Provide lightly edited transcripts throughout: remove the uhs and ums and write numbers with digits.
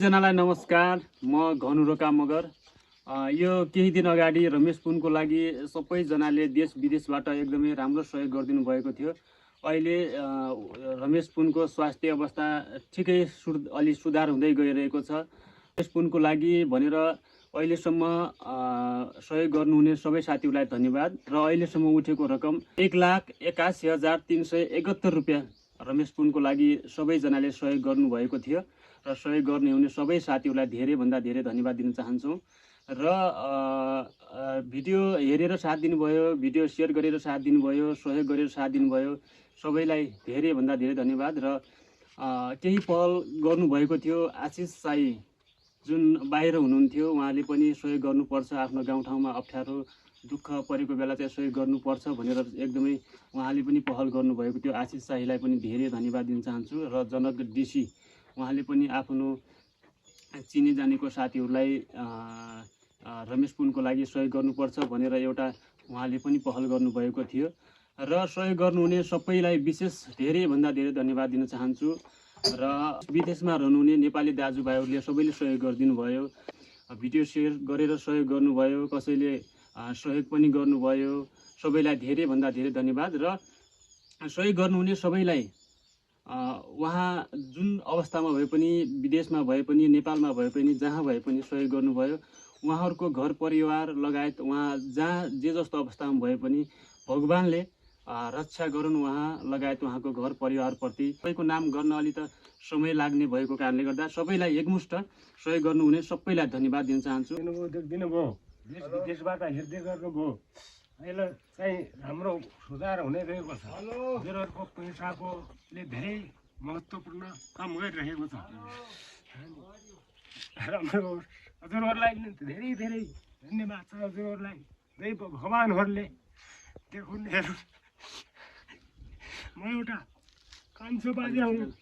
जनालाई नमस्कार। म घनु रोका मगर। यो केही दिन अगाडि रमेश पुनको लागि सबैजनाले देश विदेशबाट एकदमै राम्रो सहयोग गरिदिनु भएको थियो। अहिले रमेश पुनको स्वास्थ्य अवस्था ठिकै अलि सुधार हुँदै गइरहेको छ। रमेश पुनको लागि भनेर अहिलेसम्म सहयोग गर्नुहुने सबै साथीहरूलाई धन्यवाद। र अहिलेसम्म उठेको रकम 1,81,371 रुपियाँ रमेश पुनको लागि सबैजनाले सहयोग गर्नुभएको थियो। र सहयोग गर्ने हुने सबै साथीहरूलाई धेरैभन्दा धेरै धन्यवाद दिन चाहन्छौँ। र भिडियो हेरेर साथ दिनुभयो, भिडियो सेयर गरेर साथ दिनुभयो, सहयोग गरेर साथ दिनुभयो, सबैलाई धेरैभन्दा धेरै धन्यवाद। र केही पहल गर्नुभएको थियो। आशिष साई जुन बाहिर हुनुहुन्थ्यो, उहाँले पनि सहयोग गर्नुपर्छ, आफ्नो गाउँठाउँमा अप्ठ्यारो दुःख परेको बेला चाहिँ सहयोग गर्नुपर्छ भनेर एकदमै उहाँले पनि पहल गर्नुभएको थियो। आशिष साईलाई पनि धेरै धन्यवाद दिन चाहन्छु। र जनक डिसी उहाँले पनि आफ्नो चिने जानेको साथीहरूलाई रमेश पुनको लागि सहयोग गर्नुपर्छ भनेर एउटा उहाँले पनि पहल गर्नुभएको थियो। र सहयोग गर्नुहुने सबैलाई विशेष धेरैभन्दा धेरै धन्यवाद दिन चाहन्छु। र विदेशमा रहनुहुने नेपाली दाजुभाइहरूले सबैले सहयोग गरिदिनु भयो, भिडियो सेयर गरेर सहयोग गर्नुभयो, कसैले सहयोग पनि गर्नुभयो, सबैलाई धेरैभन्दा धेरै धन्यवाद। र सहयोग गर्नुहुने सबैलाई उहाँ जुन अवस्थामा भए पनि, विदेशमा भए पनि, नेपालमा भए पनि, जहाँ भए पनि सहयोग गर्नुभयो। उहाँहरूको घर परिवार लगायत उहाँ जहाँ जे जस्तो अवस्थामा भए पनि भगवान्ले रक्षा गरून् उहाँ लगायत उहाँको घर परिवारप्रति। सबैको नाम गर्न अलि त समय लाग्ने भएको कारणले गर्दा सबैलाई एकमुष्ट सहयोग गर्नुहुने सबैलाई धन्यवाद दिन चाहन्छु। दिनुभयो, देश विदेशबाट हेर्दै गर्नुभयो। अहिले चाहिँ राम्रो सुधार हुने रहेको छ। हजुरहरूको पैसाकोले धेरै महत्त्वपूर्ण काम गरिरहेको छ। राम्रो होस्। हजुरहरूलाई धेरै धेरै धन्यवाद छ। हजुरहरूलाई दै भगवान्हरूले देखाउनु हेर्नु। म एउटा कान्छो बाजे हुँ।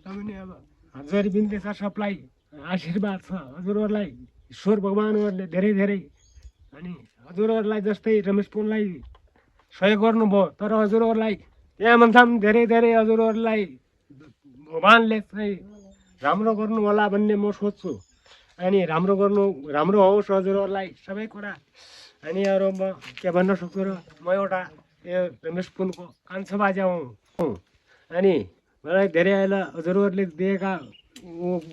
तपाईँले अब हजुर बिन्ते छ, सबलाई आशीर्वाद छ। हजुरहरूलाई ईश्वर भगवान्हरूले धेरै धेरै अनि हजुरहरूलाई जस्तै रमेश पुनलाई सहयोग गर्नुभयो, तर हजुरहरूलाई त्यहाँभन्दा पनि धेरै धेरै हजुरहरूलाई भगवान्ले चाहिँ राम्रो गर्नु होला भन्ने म सोच्छु। अनि राम्रो होस् हजुरहरूलाई सबै कुरा। अनि अरू म के भन्न सक्छु र, म एउटा यो रमेश पुनको कान्छो बाजे हुँ। अनि मलाई धेरै अहिले हजुरहरूले दिएका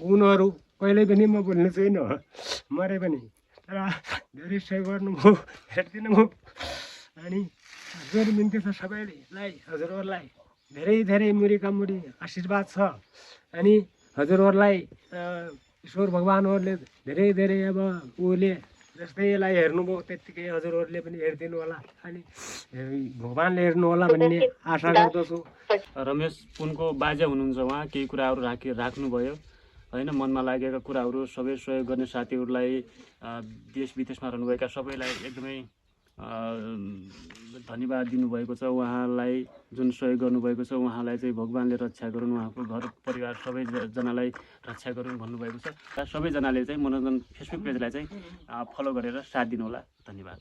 गुणहरू कहिल्यै पनि म भुल्ने छैन, मरे पनि। तर धेरै सहयोग गर्नुभयो, हेरिदिनु भयो। अनि हजुर बिन्ती छ सबैलाई, हजुरहरूलाई धेरै धेरै मुरी आशीर्वाद छ। अनि हजुरहरूलाई ईश्वर भगवान्हरूले धेरै धेरै अब उसले जस्तै यसलाई हेर्नुभयो त्यत्तिकै हजुरहरूले पनि हेरिदिनु होला, अनि भगवान्ले हेर्नु होला भन्ने आशा गर्दछु। रमेश पुनको बाजे हुनुहुन्छ उहाँ, केही कुराहरू राख्नुभयो होइन, मनमा लागेका कुराहरू सबै सहयोग गर्ने साथीहरूलाई, देश विदेशमा रहनुभएका सबैलाई एकदमै धन्यवाद दिनुभएको छ। उहाँलाई जुन सहयोग गर्नुभएको छ उहाँलाई चाहिँ भगवान्ले रक्षा गरून्, उहाँको घर परिवार सबैजनालाई रक्षा गरून् भन्नुभएको छ। सबैजनाले चाहिँ मनोरञ्जन फेसबुक पेजलाई चाहिँ फलो गरेर साथ दिनुहोला। धन्यवाद।